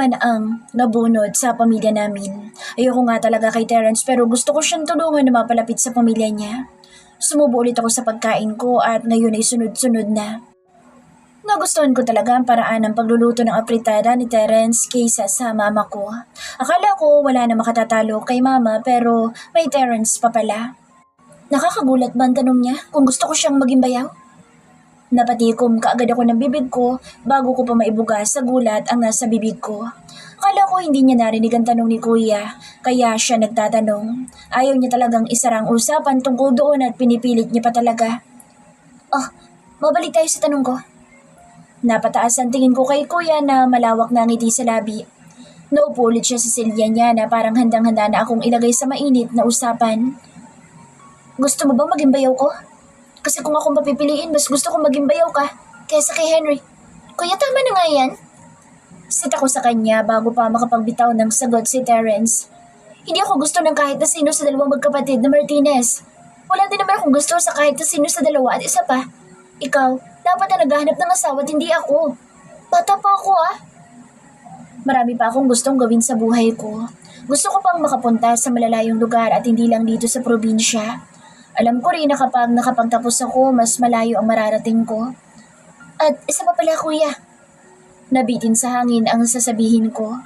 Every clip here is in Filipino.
naman ang nabunot sa pamilya namin. Ayoko nga talaga kay Terence pero gusto ko siyang tulungan na mapalapit sa pamilya niya. Sumubo ulit ako sa pagkain ko at ngayon ay sunod-sunod na. Nagustuhan ko talaga ang paraan ng pagluluto ng apritada ni Terence kaysa sa mama ko. Akala ko wala na makatatalo kay mama pero may Terence pa pala. Nakakagulat ba ang tanong niya kung gusto ko siyang maging bayaw? Napatikom kaagad ako ng bibig ko bago ko pa maibuga sa gulat ang nasa bibig ko. Akala ko hindi niya narinig ang tanong ni kuya, kaya siya nagtatanong. Ayaw niya talagang isarang usapan tungkol doon at pinipilit niya pa talaga. Oh, mabalik tayo sa tanong ko. Napataas ang tingin ko kay kuya na malawak na ngiti sa labi. Naupo ulit siya sa silya niya na parang handang-handa na akong ilagay sa mainit na usapan. Gusto mo ba maging bayaw ko? Kasi kung akong papipiliin, mas gusto kong maging bayaw ka kaysa kay Henry. Kuya, tama na nga yan. Sit ako sa kanya bago pa makapagbitaw ng sagot si Terence. Hindi ako gusto ng kahit na sino sa dalawang magkapatid na Martinez. Wala din naman akong gusto sa kahit na sino sa dalawa at isa pa. Ikaw, dapat na naghahanap ng asawa at hindi ako. Bata pa ako Marami pa akong gustong gawin sa buhay ko. Gusto ko pang makapunta sa malalayong lugar at hindi lang dito sa probinsya. Alam ko rin na kapag nakapagtapos ako, mas malayo ang mararating ko. At isa pa pala kuya. Nabitin sa hangin ang sasabihin ko.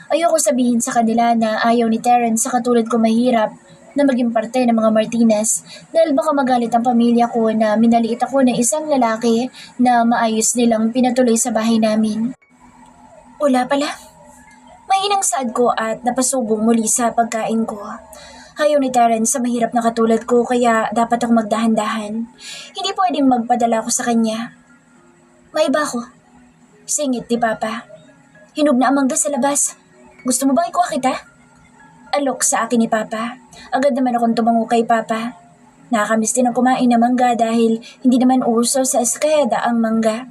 Ayoko sabihin sa kanila na ayaw ni Terence sa katulad ko mahirap na maging parte ng mga Martinez dahil baka magalit ang pamilya ko na minaliit ako ng isang lalaki na maayos nilang pinatuloy sa bahay namin. Wala pala. Mainang saad ko at napasubong muli sa pagkain ko. Ayaw ni Terence sa mahirap na katulad ko kaya dapat ako magdahan-dahan. Hindi pwedeng magpadala ko sa kanya. May iba ako. Singit ni Papa. Hinog na ang mangga sa labas. Gusto mo bang ikuha kita? Alok sa akin ni Papa. Agad naman akong tumango kay Papa. Nakakamiss din ang kumain ng mangga dahil hindi naman uso sa eskaheda ang mangga.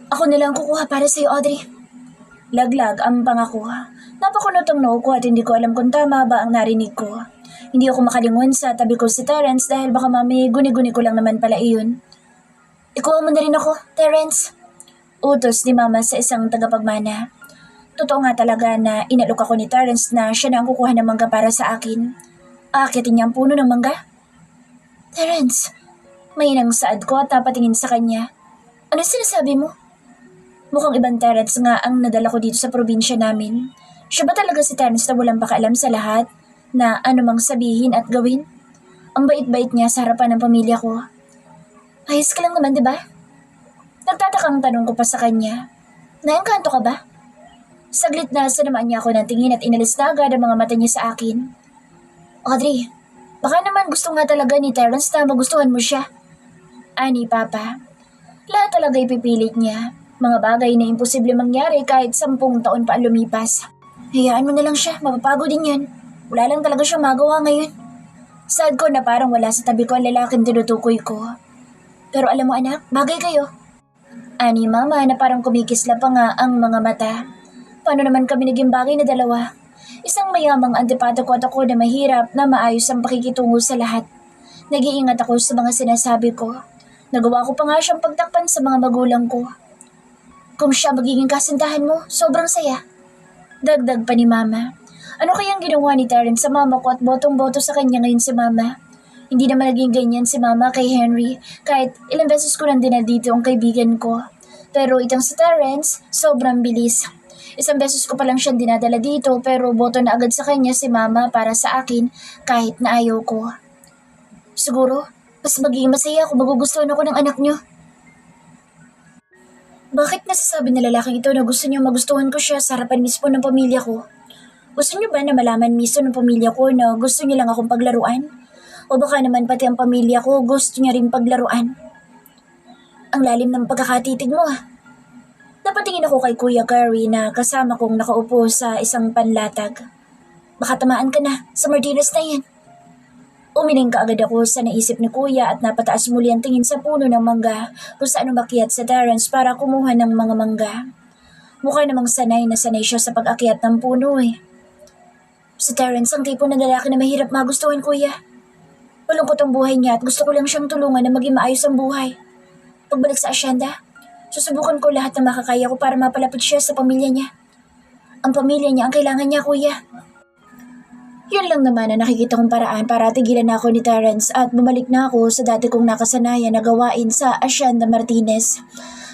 Ako na lang kukuha para sa'yo, Audrey. Laglag ang pangako. Napakunot ang noo ko at hindi ko alam kung tama ba ang narinig ko. Hindi ako makalingon sa tabi ko si Terence dahil baka mami guni-guni ko lang naman pala iyon. Ikuha mo na rin ako, Terence. Utos ni Mama sa isang tagapagmana. Totoo nga talaga na inalok ako ni Terence na siya na ang kukuha ng mangga para sa akin. Aakitin niya ang puno ng mangga. Terence, mainang saad ko at napatingin sa kanya. Ano sinasabi mo? Mukhang ibang Terence nga ang nadala ko dito sa probinsya namin. Siya ba talaga si Terence na walang pakaalam sa lahat? Na anumang sabihin at gawin? Ang bait-bait niya sa harapan ng pamilya ko. Ayos ka lang naman, di ba? Nagtatakang tanong ko pa sa kanya. Naengkanto ka ba? Saglit na sinamaan niya ako ng tingin at inalis na agad ang mga mata niya sa akin. Audrey, baka naman gusto nga talaga ni Terence na magustuhan mo siya. Ani, Papa. Lahat talaga ipipilit niya. Mga bagay na imposible mangyari kahit 10 taon pa ang lumipas. Hayaan mo na lang siya, mapapagod din yan. Wala lang talaga siyang magawa ngayon. Sad ko na parang wala sa tabi ko ang lalaking tinutukoy ko. Pero alam mo anak, bagay kayo. Ani Mama na parang kumikisla pa nga ang mga mata. Paano naman kami naging bagay na dalawa? Isang mayamang antipato ko at ako na mahirap na maayos ang pakikitungo sa lahat. Nag-iingat ako sa mga sinasabi ko. Nagawa ko pa nga siyang pagtakpan sa mga magulang ko. Kung siya magiging kasintahan mo, sobrang saya. Dagdag pa ni Mama. Ano kayang ginawa ni Terence sa mama ko at botong-boto sa kanya ngayon si Mama? Hindi naman naging ganyan si Mama kay Henry kahit ilang beses ko nang dinadito ang kaibigan ko. Pero itong si Terence, sobrang bilis. Isang beses ko pa lang siyang dinadala dito pero boto na agad sa kanya si Mama para sa akin kahit na ayaw ko. Siguro, mas magiging masaya kung magugustuhan ako ng anak niyo. Bakit nasasabi na lalaking ito na gusto niyo magustuhan ko siya sa harapan mismo ng pamilya ko? Gusto niyo ba na malaman mismo ng pamilya ko na gusto niyo lang akong paglaruan? O baka naman pati ang pamilya ko gusto niya rin paglaruan? Ang lalim ng pagkakatitig mo Napatingin ako kay Kuya Gary na kasama kong nakaupo sa isang panlatag. Baka tamaan ka na sa Martinez na yan. Umiling kaagad ako sa naisip ni Kuya at napataas muli ang tingin sa puno ng mangga kung saan umakyat sa Terence para kumuha ng mga mangga. Mukha namang sanay na sanay siya sa pag-akyat ng puno Si Terence ang tipo ng lalaki na mahirap magustuhan, Kuya. Malungkot ang buhay niya at gusto ko lang siyang tulungan na maging maayos ang buhay. Pagbalik sa asyenda, susubukan ko lahat na makakaya ko para mapalapit siya sa pamilya niya. Ang pamilya niya ang kailangan niya, kuya. Yun lang naman na nakikita kong paraan para tigilan na ako ni Terrence at bumalik na ako sa dati kong nakasanayan na gawain sa Hacienda Martinez.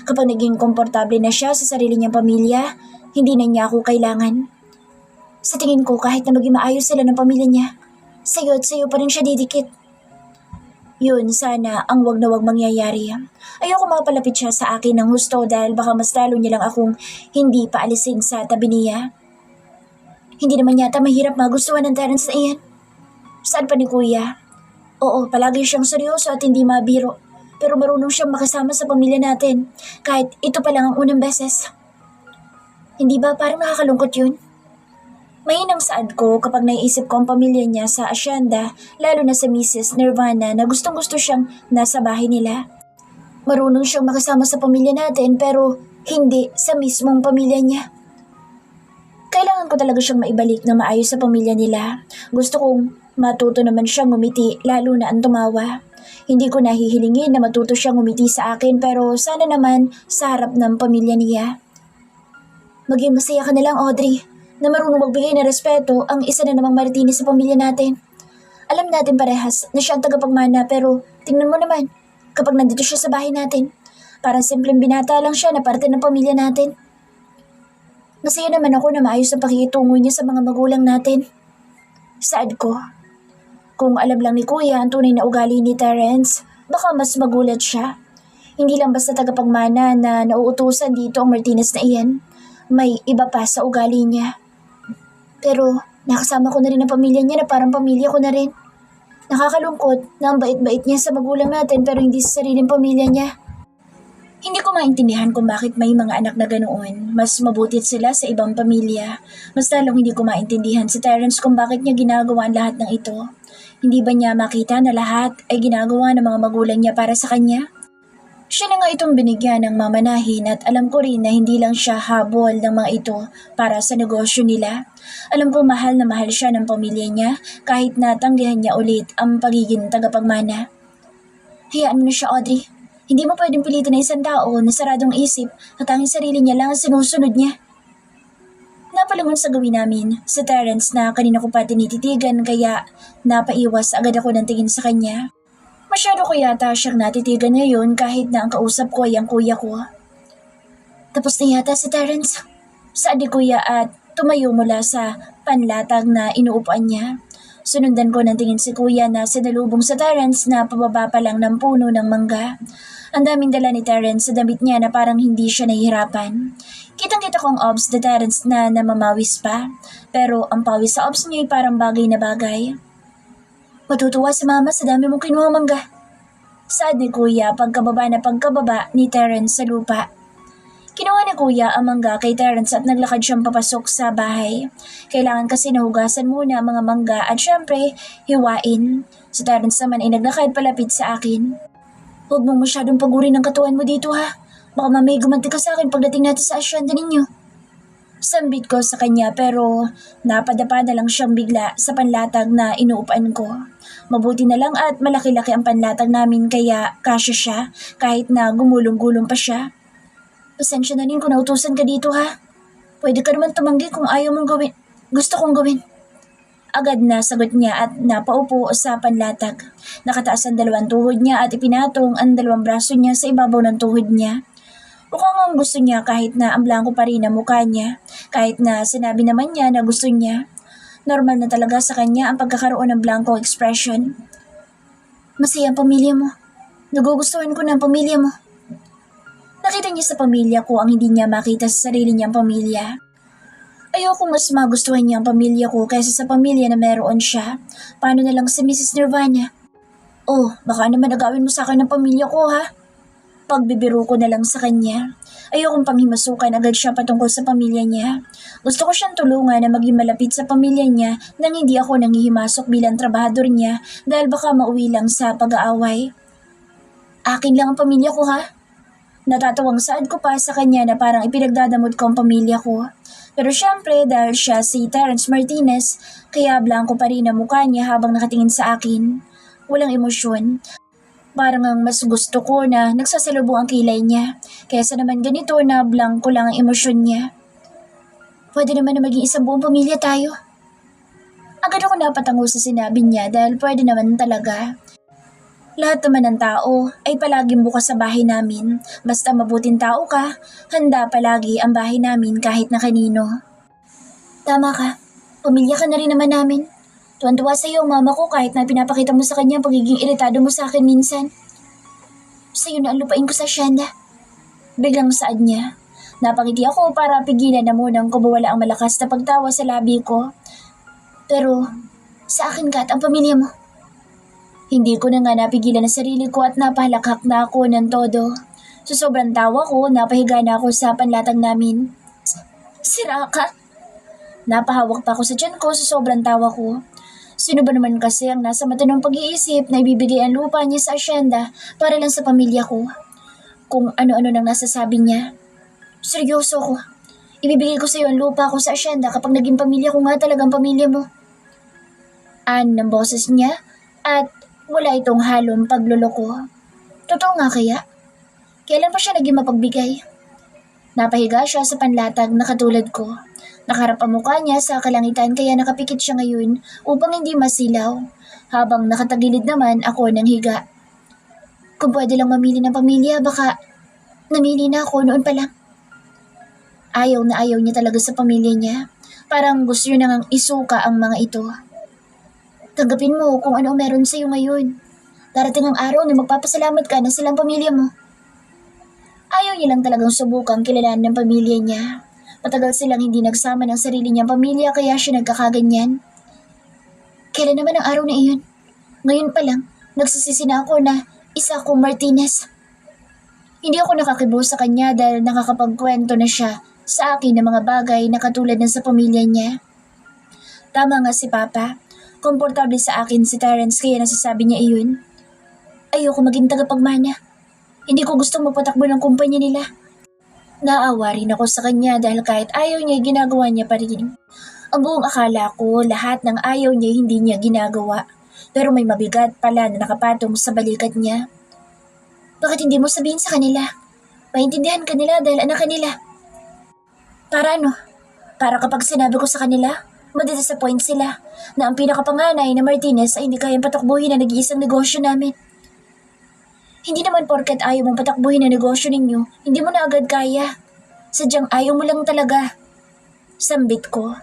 Kapag naging komportable na siya sa sarili niyang pamilya, hindi na niya ako kailangan. Sa tingin ko kahit na maging maayos sila ng pamilya niya, sayo at sayo pa rin siya didikit. Yun sana ang wag na wag mangyayari. Ayoko mapalapit siya sa akin ng husto dahil baka mas lalo niya lang akong hindi paalisin sa tabi niya. Hindi naman yata mahirap magustuhan ng Terrence na iyan. Saan pa ni kuya? Oo, palagi siyang seryoso at hindi mabiro. Pero marunong siyang makasama sa pamilya natin. Kahit ito pa lang ang unang beses. Hindi ba parang nakakalungkot yun? Mahinang saad ko kapag naiisip ko ang pamilya niya sa Hacienda, lalo na sa Mrs. Nirvana na gustong-gusto siyang nasa bahay nila. Marunong siyang makasama sa pamilya natin pero hindi sa mismong pamilya niya. Kailangan ko talaga siyang maibalik na maayos sa pamilya nila. Gusto kong matuto naman siyang ngumiti lalo na ang tumawa. Hindi ko nahihilingin na matuto siyang ngumiti sa akin pero sana naman sa harap ng pamilya niya. Maging masaya ka na lang, Audrey, na marunong magbigay ng respeto ang isa na namang Martinez sa pamilya natin. Alam natin parehas na siya ang tagapagmana pero tingnan mo naman kapag nandito siya sa bahay natin. Parang simpleng binata lang siya na parte ng pamilya natin. Masaya naman ako na maayos ang pakikitungo niya sa mga magulang natin. Saad ko. Kung alam lang ni Kuya ang tunay na ugali ni Terrence, baka mas magulat siya. Hindi lang basta tagapagmana na nauutusan dito ang Martinez na iyan. May iba pa sa ugali niya. Pero nakasama ko na rin ang pamilya niya na parang pamilya ko na rin. Nakakalungkot na ang bait-bait niya sa magulang natin pero hindi sa sariling pamilya niya. Hindi ko maintindihan kung bakit may mga anak na ganoon. Mas mabutit sila sa ibang pamilya. Mas lalong hindi ko maintindihan si Terrence kung bakit niya ginagawa ang lahat ng ito. Hindi ba niya makita na lahat ay ginagawa ng mga magulang niya para sa kanya? Siya na nga itong binigyan ng mamanahin at alam ko rin na hindi lang siya habol ng mga ito para sa negosyo nila. Alam ko mahal na mahal siya ng pamilya niya kahit natanggihan niya ulit ang pagiging tagapagmana. Hayaan mo na siya, Audrey. Hindi mo pwedeng pilitin na isang tao na saradong isip at tanging sarili niya lang ang sinusunod niya. Napalingon sa gawin namin si Terrence na kanina ko pa tinititigan kaya napaiwas agad ako ng tingin sa kanya. Masyado ko yata siyang natitigan ngayon kahit na ang kausap ko ay ang kuya ko. Tapos na yata si Terrence. Saad ni kuya at tumayo mula sa panlatag na inuupuan niya. Sunundan ko ng tingin si kuya na sinalubong sa Terrence na pababa pa lang ng puno ng mangga. Ang daming dala ni Terrence sa damit niya na parang hindi siya nahihirapan. Kitang-kita ko ang obs ni Terrence na namamawis pa, pero ang pawis sa obs niya ay parang bagay na bagay. Matutuwa si mama sa dami mong kinuha mangga. Saad ni kuya pagkababa ni Terrence sa lupa. Kinuha ni kuya ang mangga kay Terrence at naglakad siyang papasok sa bahay. Kailangan kasi nahugasan muna ang mga mangga at syempre, hiwain. Si Terrence naman ay naglakad palapit sa akin. Huwag mong masyadong pagurin ang katuan mo dito ha. Baka mamay gumanti ka sa akin pagdating natin sa asyenda ninyo. Sambit ko sa kanya pero napadapa na lang siyang bigla sa panlatag na inuupan ko. Mabuti na lang at malaki-laki ang panlatag namin kaya kasya siya kahit na gumulong-gulong pa siya. Pasensya na rin kung nautusan ka dito ha. Pwede ka naman tumanggi kung ayaw mong gawin. Gusto kong gawin. Agad na sagot niya at napaupo sa panlatag. Nakataas ang dalawang tuhod niya at ipinatong ang dalawang braso niya sa ibabaw ng tuhod niya. Mukhang ang gusto niya kahit na ang blanko pa rin ang mukha niya. Kahit na sinabi naman niya na gusto niya. Normal na talaga sa kanya ang pagkakaroon ng blanko expression. Masaya ang pamilya mo. Nagugustuhan ko na ang pamilya mo. Nakita niya sa pamilya ko ang hindi niya makita sa sarili niyang pamilya. Ayoko mas magustuhan niya ang pamilya ko kaysa sa pamilya na meron siya. Paano na lang si Mrs. Nirvana? Oh, baka naman agawin mo sa akin ng pamilya ko ha? Pagbibiro ko na lang sa kanya. Ayokong panghimasukan agad siya patungkol sa pamilya niya. Gusto ko siyang tulungan na maging malapit sa pamilya niya nang hindi ako nanghihimasok bilang trabahador niya dahil baka mauwi lang sa pag-aaway. Akin lang ang pamilya ko ha? Natatawang saad ko pa sa kanya na parang ipinagdadamot ko ang pamilya ko. Pero syempre dahil siya si Terrence Martinez, kaya blanko pa rin ang mukha niya habang nakatingin sa akin. Walang emosyon. Parang ang mas gusto ko na nagsasalubong ang kilay niya, kaysa naman ganito na blanko lang ang emosyon niya. Pwede naman na maging isang buong pamilya tayo. Agad ako napatango sa sinabi niya dahil pwede naman talaga. Lahat naman ng tao ay palaging bukas sa bahay namin. Basta mabuting tao ka, handa palagi ang bahay namin kahit na kanino. Tama ka. Pamilya ka na rin naman namin. Tuwan-tuwa sa iyo ang mama ko kahit na pinapakita mo sa kanya ang pagiging iritado mo sa akin minsan. Sa'yo na ang lupain ko sa asyenda. Biglang saad niya. Napangiti ako para pigilan na munang kumawala ang malakas na pagtawa sa labi ko. Pero sa akin ka at ang pamilya mo. Hindi ko na nga napigilan ang sarili ko at napahalakhak na ako ng todo. Sa sobrang tawa ko, napahiga na ako sa panlatag namin. Sira ka! Napahawak pa ako sa tiyan ko sa sobrang tawa ko. Sino ba naman kasi ang nasa mata ng pag-iisip na ibibigay ang lupa niya sa asyenda para lang sa pamilya ko? Kung ano-ano nang nasasabi niya. Seryoso ko. Ibibigay ko sa iyo ang lupa ko sa asyenda kapag naging pamilya ko nga talagang pamilya mo. Ng boses niya at wala itong halong pagluloko. Totoo nga kaya? Kailan pa siya naging mapagbigay? Napahiga siya sa panlatag na katulad ko. Nakaharap ang mukha niya sa kalangitan kaya nakapikit siya ngayon upang hindi masilaw. Habang nakatagilid naman ako ng higa. Kung pwede lang mamili ng pamilya, baka namili na ako noon pa lang. Ayaw na ayaw niya talaga sa pamilya niya. Parang gusto niya nang isuka ang mga ito. Tanggapin mo kung ano meron sa iyo ngayon. Darating ang araw na magpapasalamat ka na silang pamilya mo. Ayaw niya lang talagang subukang kilalanin ng pamilya niya. Matagal silang hindi nagsama ng sarili niyang pamilya kaya siya nagkakaganyan. Kailan naman ang araw na iyon? Ngayon pa lang, nagsisisi na ako na isa akong Martinez. Hindi ako nakakibo sa kanya dahil nakakapagkwento na siya sa akin ng mga bagay na katulad ng sa pamilya niya. Tama nga si Papa. Komportable sa akin si Terence kaya nasasabi niya iyon. Ayoko maging tagapagmana. Hindi ko gustong mapatakbo ng kumpanya nila. Naawa rin ako sa kanya dahil kahit ayaw niya, ginagawa niya pa rin. Ang buong akala ko, lahat ng ayaw niya hindi niya ginagawa. Pero may mabigat pala na nakapatong sa balikat niya. Bakit hindi mo sabihin sa kanila? Maintindihan ka nila dahil anak kanila. Para ano? Para kapag sinabi ko sa kanila, madidisappoint sila na ang pinakapanganay na Martinez ay hindi kayang patakbuhin na nag-iisang negosyo namin. Hindi naman porket ayaw mong patakbuhin ang negosyo ninyo, hindi mo na agad kaya. Sadyang ayaw mo lang talaga. Sambit ko.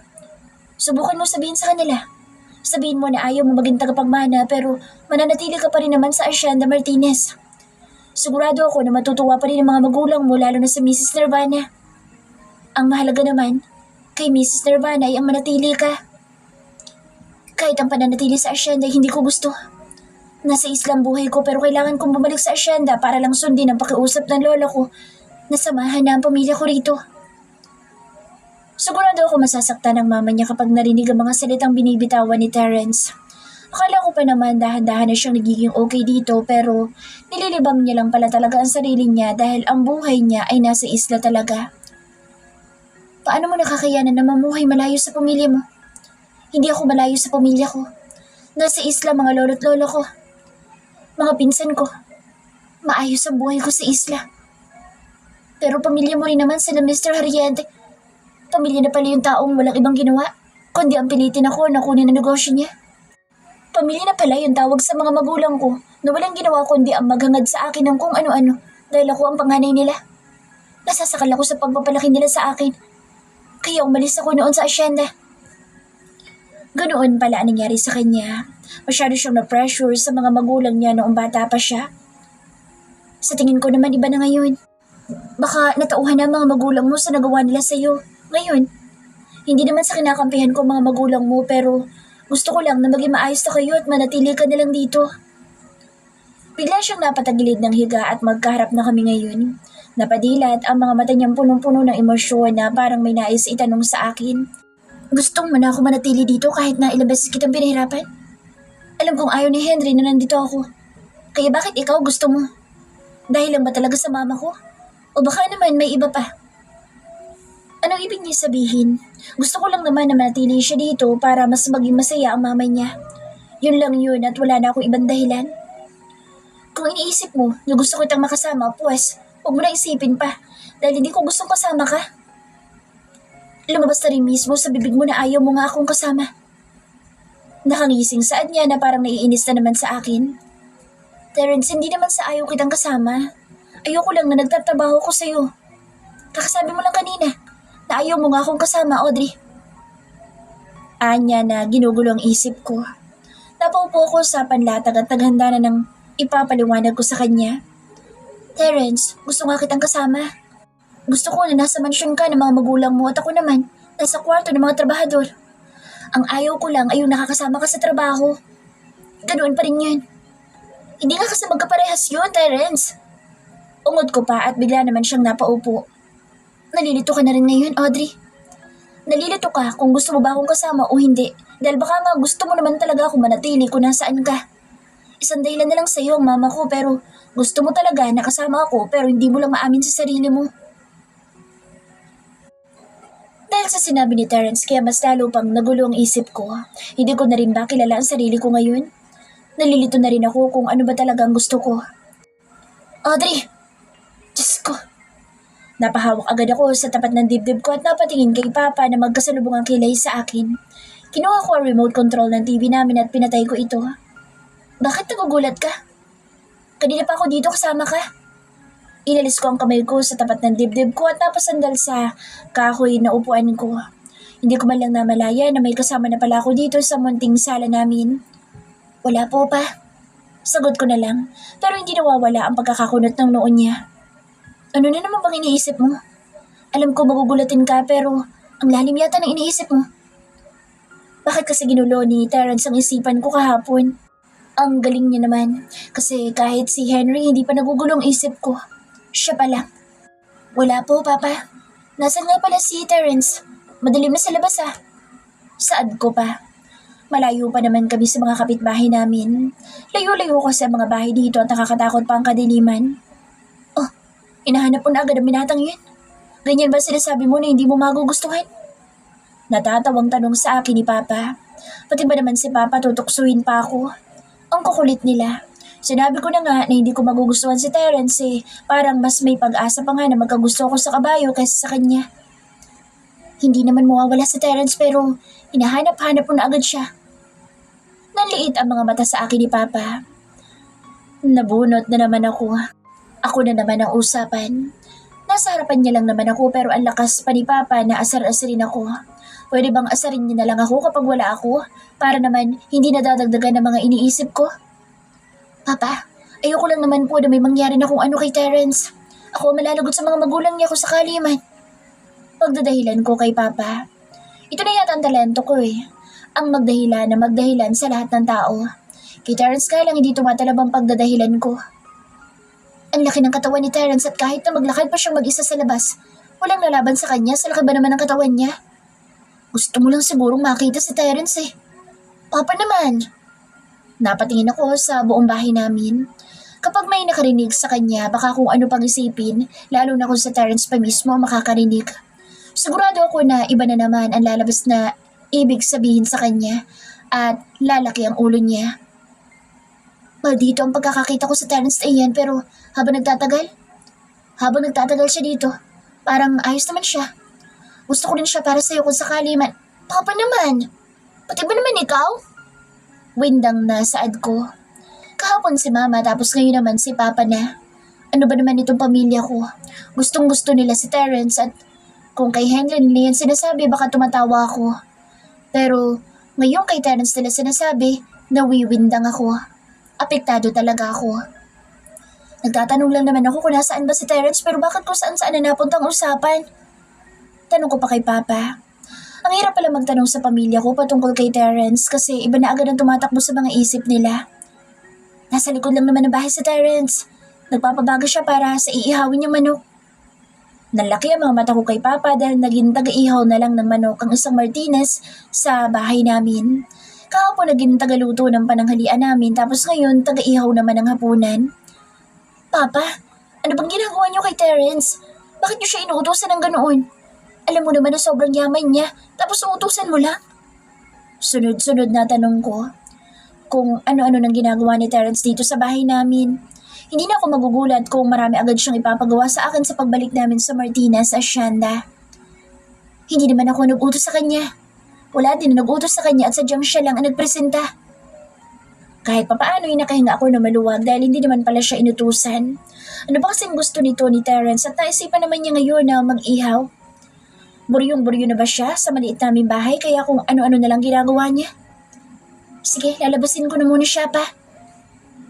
Subukan mo sabihin sa kanila. Sabihin mo na ayaw mo maging tagapagmana pero mananatili ka pa rin naman sa Asyenda Martinez. Sigurado ako na matutuwa pa rin ang mga magulang mo lalo na sa Mrs. Nirvana. Ang mahalaga naman, kay Mrs. Nirvana ay ang manatili ka. Kahit ang pananatili sa asyenda ay hindi ko gusto. Nasa islang buhay ko pero kailangan kong bumalik sa asyenda para lang sundin ang pakiusap ng lola ko na samahan na ang pamilya ko rito. Sigurado ako masasaktan ng mama niya kapag narinig ang mga salitang binibitawan ni Terence. Akala ko pa naman dahan-dahan na siyang nagiging okay dito pero nililibang niya lang pala talaga ang sarili niya dahil ang buhay niya ay nasa isla talaga. Paano mo nakakayanan na mamuhay malayo sa pamilya mo? Hindi ako malayo sa pamilya ko. Nasa isla mga lolo't lolo ko. Mga pinsan ko. Maayos ang buhay ko sa isla. Pero pamilya mo rin naman sila Mr. Harriente. Pamilya na pala yung taong walang ibang ginawa, kundi ang pilitin ako na kunin ang negosyo niya. Pamilya na pala yung tawag sa mga magulang ko na walang ginawa kundi ang maghangad sa akin ng kung ano-ano dahil ako ang panganay nila. Nasasakal ako sa pagpapalaki nila sa akin. Kaya umalis ako noon sa asyenda. Ganoon pala ang nangyari sa kanya. Masyado siyang na-pressure sa mga magulang niya noong bata pa siya. Sa tingin ko naman iba na ngayon. Baka natauhan na ang mga magulang mo sa nagawa nila sa iyo. Ngayon, hindi naman sa kinakampihan ko mga magulang mo pero gusto ko lang na maging maayos na kayo at manatili ka na lang dito. Bigla siyang napatagilid ng higa at magkaharap na kami ngayon. Napadilat ang mga mata niyang punong-puno ng emosyon na parang may nais itanong sa akin. Gustong mo na ako manatili dito kahit na ilang beses kitang pinahirapan? Alam kong ayaw ni Henry na nandito ako. Kaya bakit ikaw gusto mo? Dahil lang ba talaga sa mama ko? O baka naman may iba pa? Anong ibig niya sabihin? Gusto ko lang naman na manatili siya dito para mas maging masaya ang mama niya. Yun lang yun at wala na akong ibang dahilan. Kung iniisip mo na gusto kitang makasama, pues huwag mo na isipin pa dahil hindi ko gustong kasama ka. Lumabas na rin mismo sa bibig mo na ayaw mo nga akong kasama. Nakangising saad niya na parang naiinis na naman sa akin. Terence, hindi naman sa ayaw kitang kasama. Ayoko lang na nagtatrabaho ko sa'yo. Kakasabi mo lang kanina na ayaw mo nga akong kasama, Audrey. Anya na ginugulo ang isip ko. Napaupo ko sa panlatag at naghanda na ng ipapaliwanag ko sa kanya. Terence, gusto nga kitang kasama. Gusto ko na nasa mansyon ka ng mga magulang mo at ako naman nasa kwarto ng mga trabahador. Ang ayaw ko lang ay yung nakakasama ka sa trabaho. Ganoon pa rin yun. Hindi nga kasi magkaparehas yun, Terence. Ungod ko pa at bigla naman siyang napaupo. Nalilito ka na rin ngayon, Audrey. Nalilito ka kung gusto mo ba akong kasama o hindi. Dahil baka nga gusto mo naman talaga akong manatili kung nasaan ka. Isang dahilan na lang sa'yo ang mama ko pero gusto mo talaga na kasama ako pero hindi mo lang maamin sa sarili mo. Dahil sa sinabi ni Terence kaya mas lalo pang nagulo ang isip ko. Hindi ko na rin ba kilala ang sarili ko ngayon? Nalilito na rin ako kung ano ba talaga ang gusto ko. Audrey! Diyos ko! Napahawak agad ako sa tapat ng dibdib ko at napatingin kay Papa na magkasalubong ang kilay sa akin. Kinuha ko ang remote control ng TV namin at pinatay ko ito. Bakit nagugulat ka? Kanina pa ako dito kasama ka. Inalis ko ang kamay ko sa tapat ng dibdib ko at napasandal sa kahoy na upuan ko. Hindi ko man lang namalaya na may kasama na pala ako dito sa munting sala namin. Wala po pa. Sagot ko na lang, pero hindi nawawala ang pagkakakunot ng noon niya. Ano na naman bang iniisip mo? Alam ko magugulatin ka pero ang lalim yata ng iniisip mo. Bakit kasi ginulo ni Terence ang isipan ko kahapon? Ang galing niya naman kasi kahit si Henry hindi pa nagugulong isip ko. Siya pala. Wala po, Papa. Nasaan nga pala si Terence? Madilim na sa labas ah. Saad ko pa. Malayo pa naman kami sa mga kapitbahay namin. Layo-layo ko sa mga bahay dito at nakakatakot pa ang kadiliman. Oh, inahanap mo na agad ang binatang yun. Ganyan ba sinasabi mo na hindi mo magugustuhan? Natatawang tanong sa akin ni Papa. Pati ba naman si Papa tutuksuin pa ako? Ang kukulit nila. Sinabi ko na nga na hindi ko magugustuhan si Terence parang mas may pag-asa pa nga na magkagusto ko sa kabayo kaysa sa kanya. Hindi naman mawawala si Terence pero hinahanap-hanap mo na agad siya. Nanliit ang mga mata sa akin ni Papa. Nabunot na naman ako. Ako na naman ang usapan. Nasa harapan niya lang naman ako pero ang lakas pa ni Papa na asar-asarin ako. Pwede bang asarin niya na lang ako kapag wala ako para naman hindi nadadagdagan ng mga iniisip ko? Papa, ayoko lang naman po na may mangyari na kung ano kay Terence. Ako malalagot sa mga magulang niya kung sakali man. Pagdadahilan ko kay Papa. Ito na yata ang talento ko Ang magdahilan na magdahilan sa lahat ng tao. Kay Terence kaya lang hindi tumatalab ang pagdadahilan ko. Ang laki ng katawan ni Terence at kahit na maglakad pa siyang mag-isa sa labas, walang lalaban sa kanya sa laki ba naman ng katawan niya. Gusto mo lang sigurong makita si Terence Papa naman. Napatingin ako sa buong bahay namin. Kapag may nakarinig sa kanya, baka kung ano pang isipin, lalo na kung sa Terence pa mismo makakarinig. Sigurado ako na iba na naman ang lalabas na ibig sabihin sa kanya at lalaki ang ulo niya. Maldito ang pagkakakita ko sa Terence na iyan pero habang nagtatagal siya dito, parang ayos naman siya. Gusto ko rin siya para sa'yo kung sakali man. Papa naman! Pati ba naman ikaw? Windang na saad ko. Kahapon si Mama tapos ngayon naman si Papa na. Ano ba naman itong pamilya ko? Gustong gusto nila si Terence at kung kay Henry nila yan sinasabi baka tumatawa ako. Pero ngayon kay Terence nila sinasabi nawiwindang ako. Apektado talaga ako. Nagtatanong lang naman ako kung nasaan ba si Terence pero bakit kung saan-saan na napunta ang usapan? Tanong ko pa kay Papa. Ang hirap pala magtanong sa pamilya ko patungkol kay Terence kasi iba na agad ang tumatakbo sa mga isip nila. Nasa likod lang naman ng bahay si Terence. Nagpapabaga siya para sa iihawin yung manok. Nalaki ang mga mata ko kay Papa dahil naging taga-ihaw na lang ng manok ang isang Martinez sa bahay namin. Kahapon naging tagaluto ng pananghalian namin tapos ngayon taga-ihaw naman ang hapunan. Papa, ano bang ginagawa niyo kay Terence? Bakit niyo siya inuutosan ng ganoon? Alam mo naman na sobrang yaman niya, tapos uutusan mo lang? Sunod-sunod na tanong ko kung ano-ano nang ginagawa ni Terence dito sa bahay namin. Hindi na ako magugulat kung marami agad siyang ipapagawa sa akin sa pagbalik namin sa Martinez, Hacienda. Hindi naman ako nag-utos sa kanya. Wala din na nag-utos sa kanya at sadyang siya lang ang nagpresenta. Kahit papaano ay nakahinga ako na maluwag dahil hindi naman pala siya inutusan. Ano ba kasing gusto nito ni Terrence at naisipan naman niya ngayon na mag-ihaw? Buryong-buryo na ba siya sa maliit naming bahay kaya kung ano-ano na lang ginagawa niya? Sige, lalabasin ko na muna siya pa.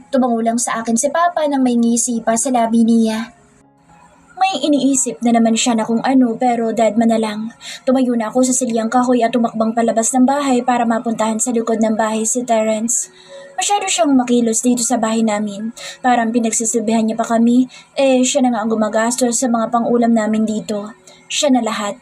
Tumango lang sa akin si Papa nang may ngisi pa sa labi niya. May iniisip na naman siya na kung ano pero dadma na lang. Tumayo na ako sa silyang kahoy at tumakbang palabas ng bahay para mapuntahan sa likod ng bahay si Terrence. Masyado siyang makilos dito sa bahay namin. Parang pinagsisilbihan niya pa kami, siya na nga ang gumagastos sa mga pang-ulam namin dito. Siya na lahat.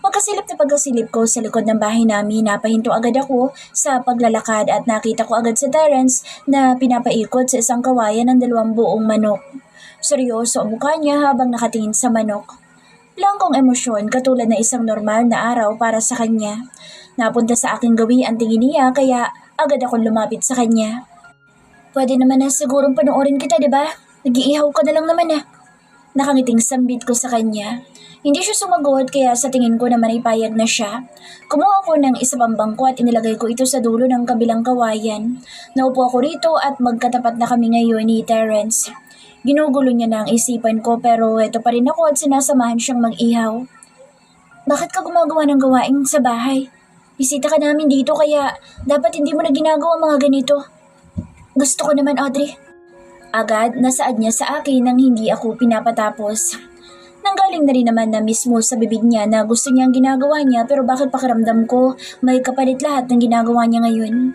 Pagkasilip ko sa likod ng bahay namin, napahinto agad ako sa paglalakad at nakita ko agad si Terrence na pinapaikot sa isang kawayan ng 2 buong manok. Seryoso ang mukha niya habang nakatingin sa manok. Langkong emosyon katulad na isang normal na araw para sa kanya. Napunta sa aking gawi ang tingin niya kaya agad akong lumapit sa kanya. Pwede naman na sigurong panoorin kita, diba? Nag-iihaw ka na lang naman ah. Nakangiting sambit ko sa kanya. Hindi siya sumagot kaya sa tingin ko naman ay payag na siya. Kumuha ako ng isa pang bangko at inilagay ko ito sa dulo ng kabilang kawayan. Naupo ako rito at magkatapat na kami ngayon ni Terrence. Ginugulo niya na ang isipan ko pero eto pa rin ako at sinasamahan siyang mag-ihaw. Bakit ka gumagawa ng gawain sa bahay? Bisita ka namin dito kaya dapat hindi mo na ginagawa mga ganito. Gusto ko naman, Audrey. Agad nasaad niya sa akin nang hindi ako pinapatapos. Nanggaling na rin naman na mismo sa bibig niya na gusto niya ang ginagawa niya pero bakit pakiramdam ko may kapalit lahat ng ginagawa niya ngayon?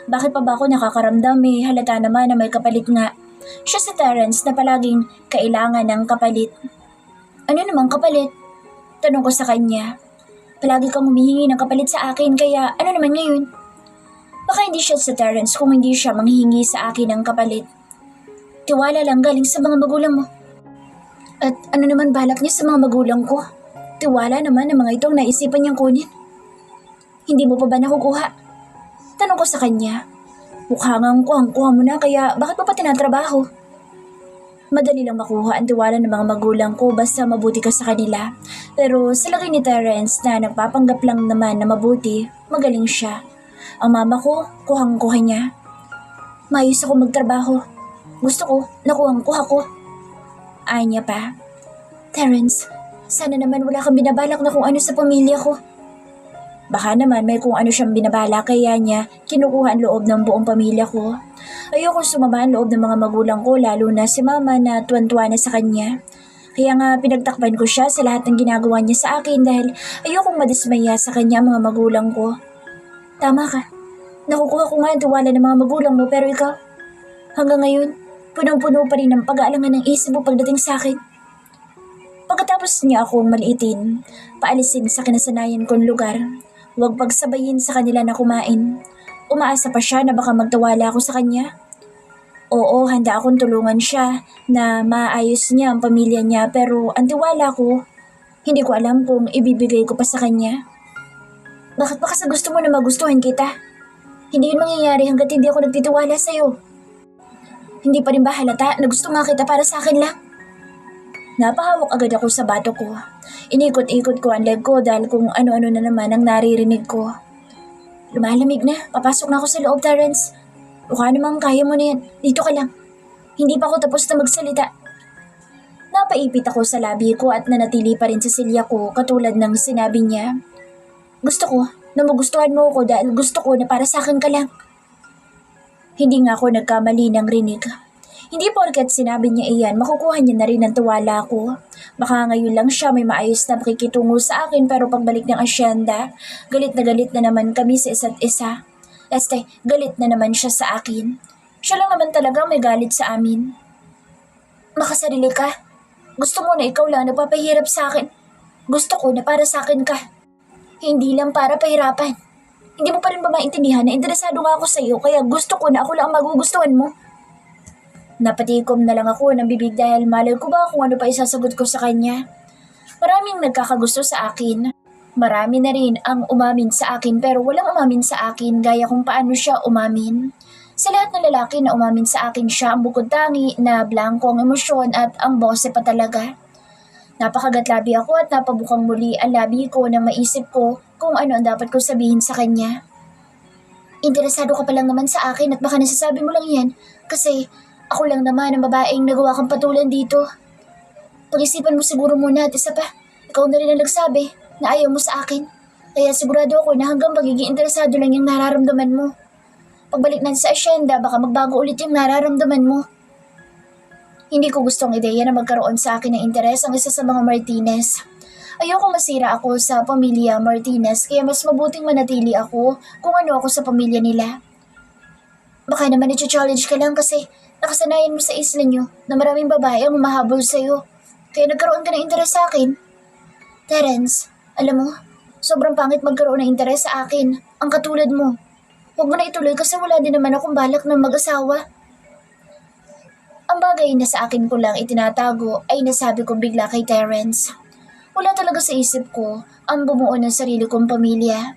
Bakit pa ba ako nakakaramdam halata naman na may kapalit nga? Siya si Terrence na palaging kailangan ng kapalit. Ano namang kapalit? Tanong ko sa kanya. Palagi kang humihingi ng kapalit sa akin kaya ano naman ngayon? Baka hindi siya si Terrence kung hindi siya manghihingi sa akin ng kapalit. Tiwala lang galing sa mga magulang mo. At ano naman balak niya sa mga magulang ko? Tiwala naman ang mga itong naisipan niyang kunin. Hindi mo pa ba nakukuha? Tanong ko sa kanya. Mukha ngang kuhang-kuha mo na kaya bakit mo pa tinatrabaho? Madali lang makuha ang tiwala ng mga magulang ko basta mabuti ka sa kanila. Pero sa lagay ni Terrence na nagpapanggap lang naman na mabuti, magaling siya. Ang mama ko, kuhang-kuha niya. Maayos ako magtrabaho. Gusto ko, nakuhang-kuha ko. Ay niya pa. Terrence, sana naman wala kang binabalak na kung ano sa pamilya ko. Baka naman may kung ano siyang binabala kaya niya kinukuha ang loob ng buong pamilya ko. Ayoko sumama ang loob ng mga magulang ko lalo na si mama na tuwan-tuwa na sa kanya. Kaya nga pinagtakpan ko siya sa lahat ng ginagawa niya sa akin dahil ayokong madismaya sa kanya mga magulang ko. Tama ka. Nakukuha ko nga ang tiwala ng mga magulang mo pero ikaw, hanggang ngayon, punong-puno pa rin ang pag-aalangan ng isip mo pagdating sa akin. Pagkatapos niya akong maliitin, paalisin sa kinasanayan kong lugar, huwag pagsabayin sa kanila na kumain. Umaasa pa siya na baka magtawala ako sa kanya. Oo, handa akong tulungan siya na maayos niya ang pamilya niya pero ang tiwala ko, hindi ko alam kung ibibigay ko pa sa kanya. Bakit ba kasi gusto mo na magustuhan kita? Hindi yun mangyayari hanggat hindi ako nagtitiwala sa'yo. Hindi pa rin ba halata na gusto nga kita para sa akin lang? Napahawak agad ako sa bato ko. Inikot-ikot ko ang leg ko dahil kung ano-ano na naman ang naririnig ko. Lumalamig na. Papasok na ako sa loob, Terrence. Mukha namang kaya mo na yan. Dito ka lang. Hindi pa ako tapos na magsalita. Napaipit ako sa labi ko at nanatili pa rin sa silya ko katulad ng sinabi niya. Gusto ko na magustuhan mo ako dahil gusto ko na para sa akin ka lang. Hindi nga ako nagkamali ng rinig. Hindi porket sinabi niya iyan, makukuha niya na rin ang tiwala ko. Baka ngayon lang siya may maayos na pakikitungo sa akin pero pagbalik ng asyenda, galit na naman kami sa isa't isa. Galit na naman siya sa akin. Siya lang naman talagang may galit sa amin. Makasarili ka. Gusto mo na ikaw lang nagpapahirap sa akin. Gusto ko na para sa akin ka. Hindi lang para pahirapan. Hindi mo pa rin ba maintindihan na interesado nga ako sa iyo kaya gusto ko na ako lang ang magugustuhan mo? Napatikom na lang ako ng bibig dahil malay ko ba kung ano pa isasagot ko sa kanya. Maraming nagkakagusto sa akin. Marami na rin ang umamin sa akin pero walang umamin sa akin gaya kung paano siya umamin. Sa lahat ng lalaki na umamin sa akin siya ang bukod tangi na blanco ang emosyon at ang bose pa talaga. Napakagatlabi ako at napabukang muli ang labi ko nang maisip ko kung ano ang dapat ko sabihin sa kanya. Interesado ka pa lang naman sa akin at baka nasasabi mo lang yan kasi ako lang naman ang babaeng nagawa kang patulan dito. Pag-isipan mo siguro muna at isa pa, ikaw na rin ang nagsabi na ayaw mo sa akin. Kaya sigurado ako na hanggang magiging interesado lang yung nararamdaman mo. Pagbalik natin sa asyenda, baka magbago ulit yung nararamdaman mo. Hindi ko gustong ideya na magkaroon sa akin ng interes ang isa sa mga Martinez. Ayoko masira ako sa pamilya Martinez kaya mas mabuting manatili ako kung ano ako sa pamilya nila. Baka naman i-challenge ka lang kasi nakasanayan mo sa isla nyo na maraming babae ang humahabol sa'yo. Kaya nagkaroon ka ng interes sa akin. Terence, alam mo, sobrang pangit magkaroon ng interes sa akin. Ang katulad mo. Huwag mo na ituloy kasi wala din naman akong balak ng mag-asawa. Ang bagay na sa akin ko lang itinatago ay nasabi ko bigla kay Terence. Wala talaga sa isip ko ang bumuo ng sarili kong pamilya.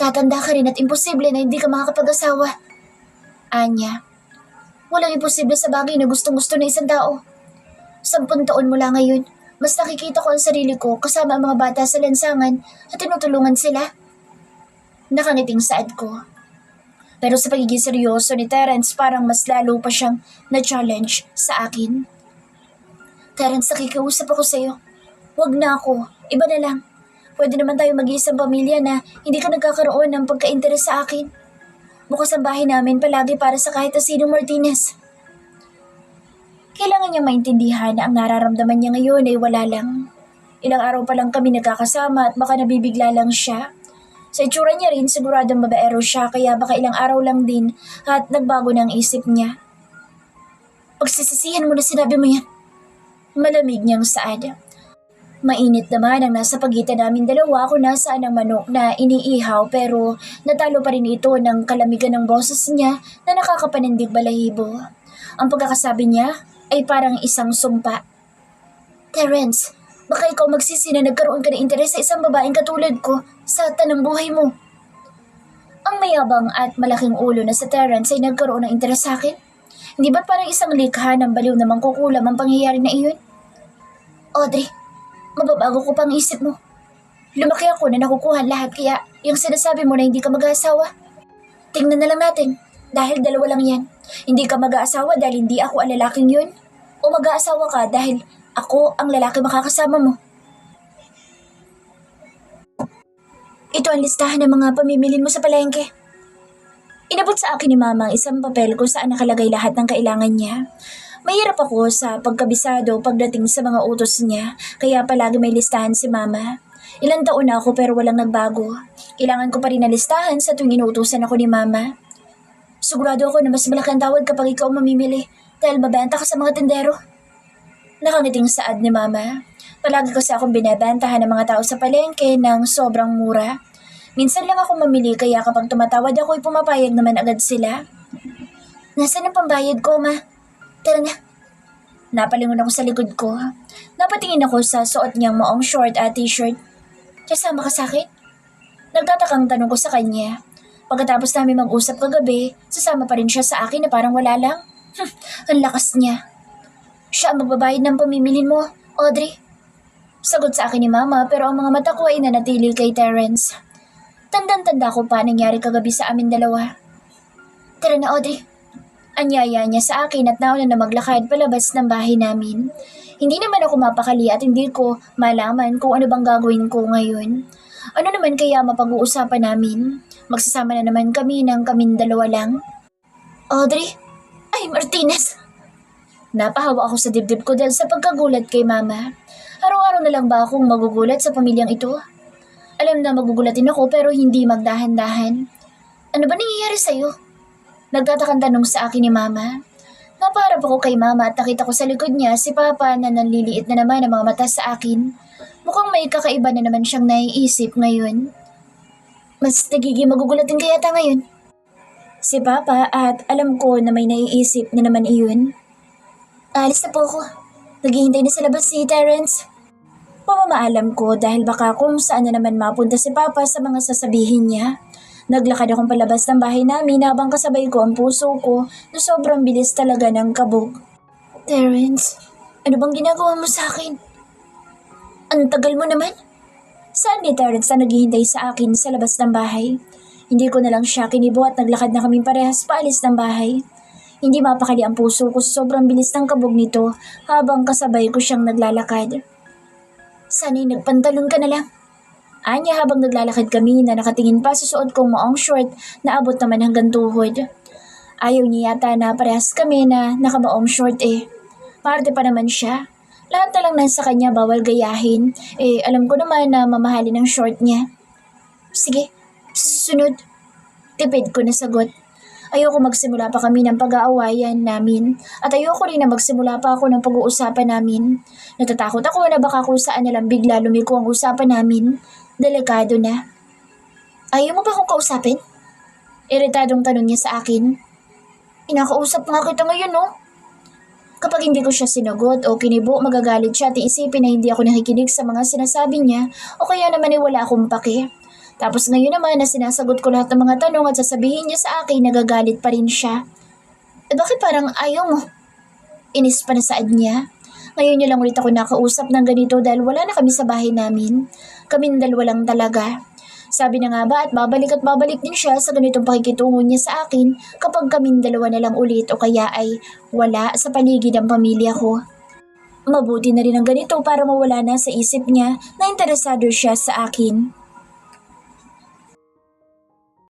Tatanda ka rin at imposible na hindi ka makakapag-asawa. Anya, walang imposible sa bagay na gustong-gusto ng isang tao. 10 taon mula ngayon, mas nakikita ko ang sarili ko kasama ang mga bata sa lansangan at tinutulungan sila. Nakangiting saad ko. Pero sa pagiging seryoso ni Terence, parang mas lalo pa siyang na-challenge sa akin. Terence, nakikiusap ako sa'yo. Huwag na ako. Iba na lang. Pwede naman tayo mag-iisang pamilya na hindi ka nagkakaroon ng pagka-interes sa akin. Bukas ang bahay namin palagi para sa kahit na sinong Martinez. Kailangan niya maintindihan na ang nararamdaman niya ngayon ay wala lang. Ilang araw pa lang kami nagkakasama at baka nabibigla lang siya. Sa itsura niya rin, siguradong babaero siya kaya baka ilang araw lang din at nagbago na ang isip niya. Pagsisisihan mo na sinabi mo yan. Malamig niyang saad. Mainit naman ang nasa pagitan namin dalawa. Ako nasaan ang manok na iniihaw pero natalo pa rin ito ng kalamigan ng boses niya na nakakapanindig balahibo. Ang pagkakasabi niya ay parang isang sumpa. Terence, baka ikaw magsisi na nagkaroon ka ng interes sa isang babaeng katulad ko sa tanang buhay mo. Ang mayabang at malaking ulo na sa Terence ay nagkaroon ng interes sa akin. Hindi ba't parang isang likha ng baliw na mangkukulam ang pangyayari na iyon? Audrey, mababago ko pang isip mo. Lumaki ako na nakukuha lahat kaya yung sinasabi mo na hindi ka mag-aasawa. Tingnan na lang natin dahil dalawa lang yan. Hindi ka mag-aasawa dahil hindi ako ang lalaking yun o mag-aasawa ka dahil ako ang lalaki makakasama mo. Ito ang listahan ng mga pamimilin mo sa palengke. Inabot sa akin ni Mama ang isang papel kung saan nakalagay lahat ng kailangan niya. Mahirap ako sa pagkabisado pagdating sa mga utos niya, kaya palagi may listahan si Mama. Ilang taon na ako pero walang nagbago. Kailangan ko pa rin na listahan sa tuwing inuutosan ako ni Mama. Sigurado ako na mas malaki ang tawad kapag ikaw mamimili dahil mabenta ka sa mga tendero. Nakangiting saad ni Mama. Palagi kasi akong binebentahan ng mga tao sa palengke ng sobrang mura. Minsan lang ako mamili kaya kapag tumatawad ako ay pumapayag naman agad sila. Nasaan ang pambayad ko, Ma? Tara na. Napalingon ako sa likod ko. Napatingin ako sa suot niyang maong short at t-shirt. Kasama ka sa akin? Nagtatakang tanong ko sa kanya. Pagkatapos namin mag-usap kagabi, sasama pa rin siya sa akin na parang wala lang. Ang lakas niya. Siya ang magbabayad ng pamimilin mo, Audrey. Sagot sa akin ni Mama pero ang mga mata ko ay nanatili kay Terence. Tandang-tanda ko pa nangyari kagabi sa amin dalawa. Tara na, Audrey. Anyaya niya sa akin at nauna na maglakad palabas ng bahay namin. Hindi naman ako mapakali at hindi ko malaman kung ano bang gagawin ko ngayon. Ano naman kaya mapag-uusapan namin? Magsasama na naman kami ng kaming dalawa lang. Audrey? Ay, Martinez! Napahawa ako sa dibdib ko dahil sa pagkagulat kay Mama. Araw-araw na lang ba akong magugulat sa pamilyang ito? Alam na magugulatin ako pero hindi magdahan-dahan. Ano ba nangyayari sa'yo? Nagtatakang tanong sa akin ni Mama. Napaharap ako kay Mama at nakita ko sa likod niya si Papa na nanliliit na naman ang mga mata sa akin. Mukhang may kakaiba na naman siyang naiisip ngayon. Mas nagiging magugulatin ka yata ngayon. Si Papa at alam ko na may naiisip na naman iyon. Alis na po ako. Naghihintay na sa labas si Terence. Pamamaalam ko dahil baka kung saan na naman mapunta si Papa sa mga sasabihin niya. Naglakad akong palabas ng bahay namin habang kasabay ko ang puso ko na sobrang bilis talaga ng kabog. Terence, ano bang ginagawa mo sa akin? Ang tagal mo naman. Saan ni Terrence na naghihintay sa akin sa labas ng bahay? Hindi ko na lang siya kinibo at naglakad na kaming parehas paalis ng bahay. Hindi mapakali ang puso ko sa sobrang bilis ng kabog nito habang kasabay ko siyang naglalakad. Sana'y nagpantalon ka na lang. Anya habang naglalakad kami na nakatingin pa sa suot kong maong short na abot naman hanggang tuhod. Ayaw niya yata na parehas kami na nakamaong short eh. Parte pa naman siya. Lahat na lang nasa kanya bawal gayahin. Alam ko naman na mamahalin ang short niya. Sige, susunod. Tipid ko na sagot. Ayoko magsimula pa kami ng pag-aawayan namin at ayoko rin na magsimula pa ako ng pag-uusapan namin. Natatakot ako na baka kung saan nalang bigla lumiko ang usapan namin. Delikado na. Ayaw mo ba akong kausapin? Iritadong tanong niya sa akin. Inakausap nga kita ngayon, no? Kapag hindi ko siya sinagot o kinibo, magagalit siya at iisipin na hindi ako nakikinig sa mga sinasabi niya o kaya naman ay wala akong pake. Tapos ngayon naman na sinasagot ko lahat ng mga tanong at sasabihin niya sa akin, nagagalit pa rin siya. Bakit parang ayaw mo? Inis pa na saad niya. Ngayon niya lang ulit ako nakausap ng ganito dahil wala na kami sa bahay namin. Kaming dalawa lang talaga. Sabi na nga ba at babalik din siya sa ganitong pakikitungo niya sa akin kapag kaming dalawa na lang ulit o kaya ay wala sa paligid ang pamilya ko. Mabuti na rin ang ganito para mawala na sa isip niya na interesado siya sa akin.